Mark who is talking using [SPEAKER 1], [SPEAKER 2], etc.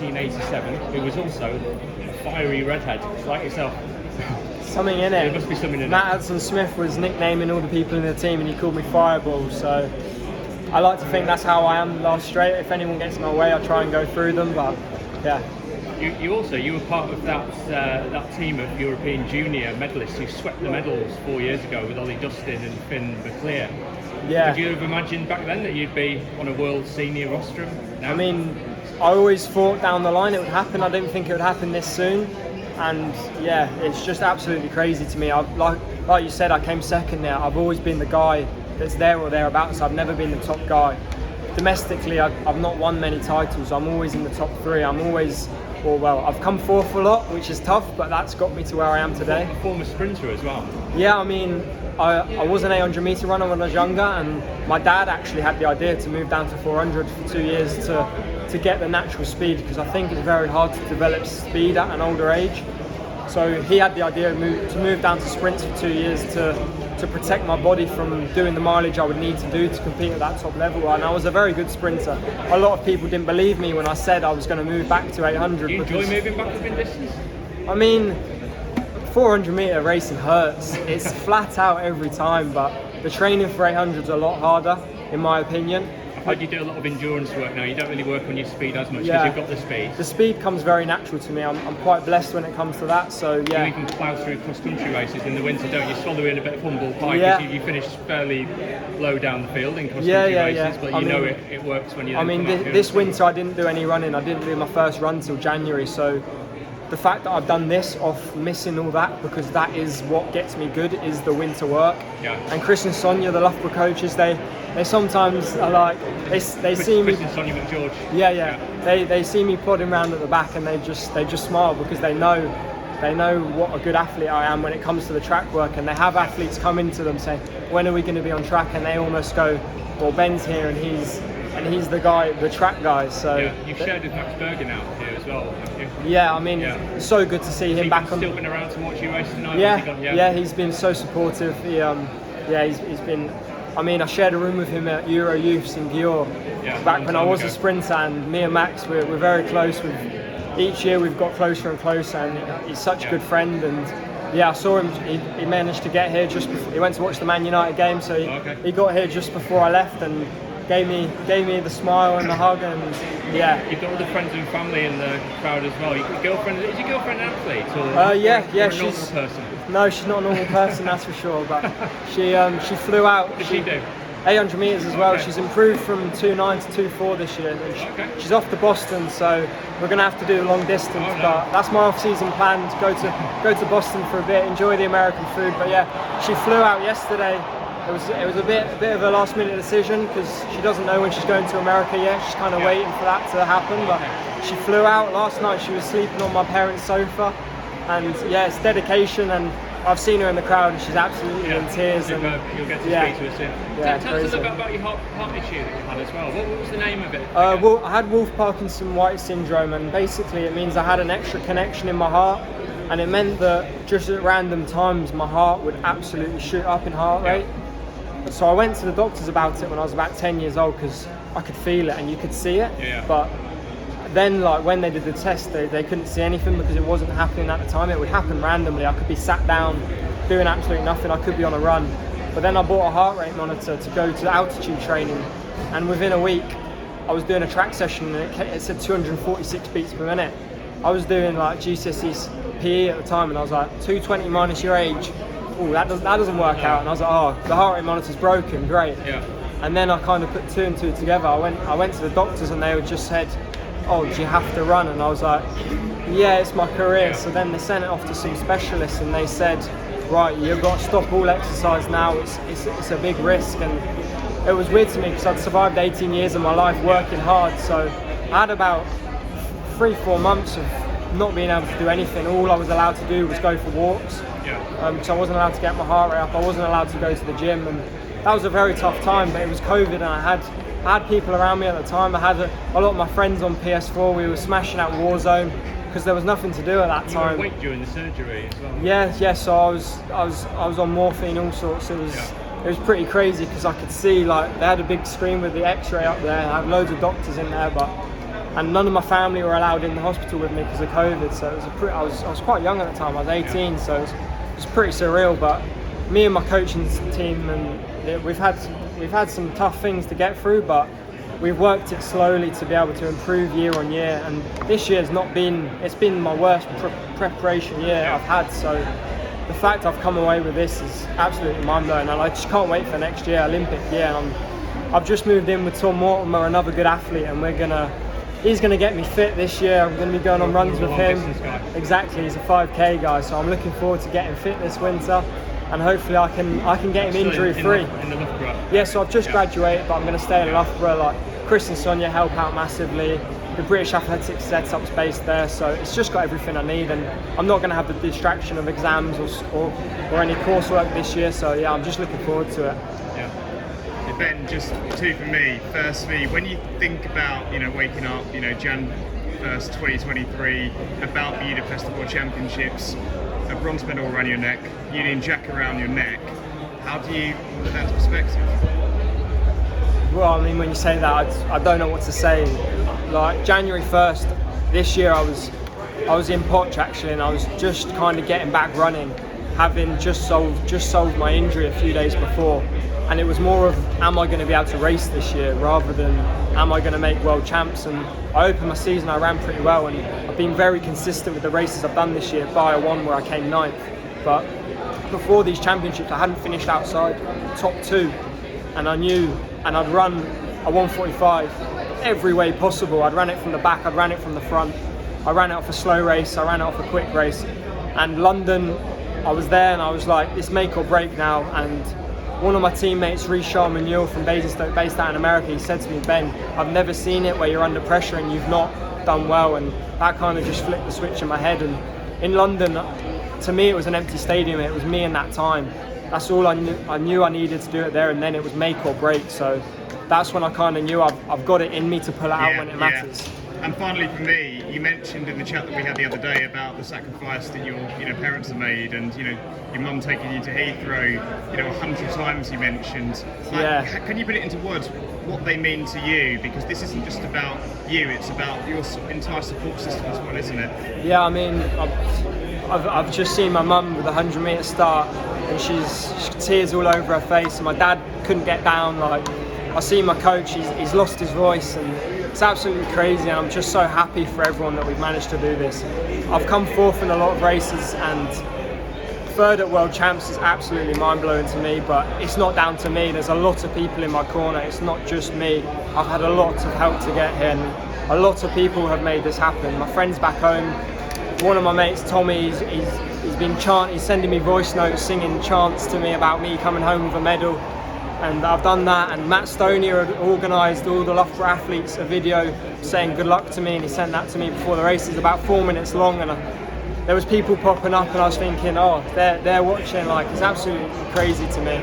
[SPEAKER 1] 1987 who was also a fiery redhead, like yourself.
[SPEAKER 2] Something in it.
[SPEAKER 1] There must be something in it.
[SPEAKER 2] Pattison Smith was nicknaming all the people in the team, and he called me Fireball. So I like to think that's how I am last straight. If anyone gets in my way, I try and go through them. But yeah.
[SPEAKER 1] You were part of that team of European junior medalists who swept the medals 4 years ago with Ollie Dustin and Finn McClear.
[SPEAKER 2] Yeah.
[SPEAKER 1] Did you have imagined back then that you'd be on a world senior rostrum now?
[SPEAKER 2] I mean, I always thought down the line it would happen. I didn't think it would happen this soon. And yeah, it's just absolutely crazy to me. Like you said, I came second there. I've always been the guy that's there or thereabouts. I've never been the top guy. Domestically, I've not won many titles. I'm always in the top three. I've come fourth a lot, which is tough, but that's got me to where I am today.
[SPEAKER 1] A former sprinter as well.
[SPEAKER 2] Yeah, I mean, I was an 800 metre runner when I was younger, and my dad actually had the idea to move down to 400 for 2 years to get the natural speed, because I think it's very hard to develop speed at an older age. So he had the idea to move down to sprints for 2 years to protect my body from doing the mileage I would need to do to compete at that top level. And I was a very good sprinter. A lot of people didn't believe me when I said I was going to move back to 800.
[SPEAKER 1] Do you enjoy moving back up in distance?
[SPEAKER 2] I mean, 400 metre racing hurts. It's flat out every time, but the training for 800 is a lot harder, in my opinion.
[SPEAKER 1] I've heard you do a lot of endurance work now. You don't really work on your speed as much because
[SPEAKER 2] Yeah.
[SPEAKER 1] you've got the speed.
[SPEAKER 2] The speed comes very natural to me. I'm quite blessed when it comes to that. So yeah.
[SPEAKER 1] You even plough through cross-country races in the winter, don't you? Swallow in a bit of humble pie
[SPEAKER 2] Yeah.
[SPEAKER 1] because you finish fairly low down the field in cross-country races, but it works when you.
[SPEAKER 2] This winter I didn't do any running. I didn't do my first run till January. So the fact that I've done this off missing all that, because that is what gets me good, is the winter work.
[SPEAKER 1] Yeah.
[SPEAKER 2] And Chris and Sonia, the Loughborough coaches, they sometimes are like, they see me.
[SPEAKER 1] Chris and Sonia McGeorge.
[SPEAKER 2] Yeah. They see me plodding around at the back, and they just smile, because they know what a good athlete I am when it comes to the track work. And they have athletes come into them saying, when are we going to be on track? And they almost go, well, Ben's here, and he's the guy, the track guy. So
[SPEAKER 1] yeah, you've shared with Max Bergen out here as well, haven't you?
[SPEAKER 2] Yeah, I mean, it's so good to see him back on.
[SPEAKER 1] Still been around to watch you race tonight?
[SPEAKER 2] Yeah, he's been so supportive. He's been. I mean, I shared a room with him at Euro Youths in Győr back when I was a sprinter, and me and Max, we're very close. Each year we've got closer and closer, and he's such a good friend. And yeah, I saw him. He managed to get here just before he went to watch the Man United game, so he got here just before I left and gave me the smile and the hug, and yeah.
[SPEAKER 1] You've got all the friends and family in the crowd as well. Is your girlfriend an athlete or a normal person?
[SPEAKER 2] No, she's not a normal person, that's for sure. But she flew out.
[SPEAKER 1] What did she do?
[SPEAKER 2] 800 metres as well.
[SPEAKER 1] Okay.
[SPEAKER 2] She's improved from 2.9 to 2.4 this year. And she's off to Boston, so we're going to have to do the long distance. But that's my off-season plan, to go to Boston for a bit, enjoy the American food. But yeah, she flew out yesterday. It was a bit of a last-minute decision, because she doesn't know when she's going to America yet. She's kind of waiting for that to happen. But she flew out last night. She was sleeping on my parents' sofa, and yeah, it's dedication. And I've seen her in the crowd, and she's absolutely in tears.
[SPEAKER 1] You'll get to speak to her soon.
[SPEAKER 2] Yeah,
[SPEAKER 1] tell us a little bit about your heart issue that you had as well. What was the name of it?
[SPEAKER 2] I had Wolff-Parkinson-White syndrome, and basically it means I had an extra connection in my heart, and it meant that just at random times my heart would absolutely shoot up in heart rate. So I went to the doctors about it when I was about 10 years old, because I could feel it and you could see it. But then, like, when they did the test, they couldn't see anything, because it wasn't happening at the time. It would happen randomly. I could be sat down doing absolutely nothing. I could be on a run. But then I bought a heart rate monitor to go to altitude training, and within a week I was doing a track session, and it said 246 beats per minute. I was doing like GCSE PE at the time, and I was like, 220 minus your age. Oh, that doesn't work out. And I was like, oh, the heart rate monitor's broken, great. And then I kind of put two and two together. I went to the doctors, and they just said, oh, do you have to run? And I was like, yeah, it's my career. So then they sent it off to some specialists, and they said, right, you've got to stop all exercise now. It's a big risk. And it was weird to me, because I'd survived 18 years of my life working hard. So I had about 3-4 months of not being able to do anything. All I was allowed to do was go for walks. So I wasn't allowed to get my heart rate up. I wasn't allowed to go to the gym, and that was a very tough time. But it was COVID, and I had people around me at the time. I had a lot of my friends on PS4. We were smashing out Warzone, because there was nothing to do at that time.
[SPEAKER 1] You were awake during the surgery as well.
[SPEAKER 2] Yeah. So I was on morphine, all sorts. It was pretty crazy, because I could see, like, they had a big screen with the X-ray up there. I had loads of doctors in there, but and none of my family were allowed in the hospital with me because of COVID. So it was I was quite young at the time. I was 18, so it was pretty surreal. But me and my coaching team, and we've had some tough things to get through, but we've worked it slowly to be able to improve year on year. And this year's it's been my worst preparation year I've had. So the fact I've come away with this is absolutely mind-blowing, and I just can't wait for next year, Olympic year. And I've just moved in with Tom Mortimer, another good athlete, and he's gonna get me fit this year. I'm gonna be going on runs with him. Exactly, he's a 5K guy, so I'm looking forward to getting fit this winter, and hopefully I can get him injury free.
[SPEAKER 1] In the Loughborough.
[SPEAKER 2] Yeah, so I've just graduated, but I'm going to stay in Loughborough. Like Chris and Sonia help out massively. The British Athletics setup's based there, so it's just got everything I need, and I'm not going to have the distraction of exams or any coursework this year. So yeah, I'm just looking forward to it.
[SPEAKER 3] Yeah. Ben, just two from me. Firstly, when you think about waking up, Jan 1st, 2023, about the Budapest World Championships, a bronze medal around your neck, Union Jack around your neck, how do you put that into perspective?
[SPEAKER 2] Well, I mean, when you say that, I don't know what to say. Like January 1st this year, I was in Poch actually, and I was just kind of getting back running, having just solved my injury a few days before, and it was more of, am I going to be able to race this year rather than am I going to make world champs? And I opened my season, I ran pretty well, and I've been very consistent with the races I've done this year, bar one where I came 9th. But before these championships, I hadn't finished outside top 2, and I knew, and I'd run a 1:45 every way possible. I'd ran it from the back, I'd ran it from the front, I ran it off a slow race, I ran it off a quick race. And London, I was there and I was like, it's make or break now. And one of my teammates, Richard Manuel from Basingstoke, based out in America, he said to me, Ben, I've never seen it where you're under pressure and you've not done well. And that kind of just flipped the switch in my head. And in London, to me, it was an empty stadium. It was me in that time. That's all I knew I needed to do it there, and then it was make or break. So that's when I kind of knew I've got it in me to pull it out when it matters.
[SPEAKER 3] And finally for me, you mentioned in the chat that we had the other day about the sacrifice that your parents have made, and your mum taking you to Heathrow 100 times, you mentioned. Can you put it into words what they mean to you? Because this isn't just about you, it's about your entire support system as well, isn't it?
[SPEAKER 2] Yeah, I mean, I've just seen my mum with a 100-metre start, and she's tears all over her face, and my dad couldn't get down. Like, I see my coach, he's lost his voice, and it's absolutely crazy, and I'm just so happy for everyone that we've managed to do this. I've come fourth in a lot of races, and third at World Champs is absolutely mind-blowing to me, but it's not down to me. There's a lot of people in my corner, it's not just me. I've had a lot of help to get here, and a lot of people have made this happen. My friends back home, one of my mates, Tommy, he's sending me voice notes, singing chants to me about me coming home with a medal. And I've done that, and Matt Stoney had organised all the Loughborough athletes a video saying good luck to me, and he sent that to me before the race. It's about 4 minutes long, and there was people popping up, and I was thinking, oh, they're watching. Like, it's absolutely crazy to me.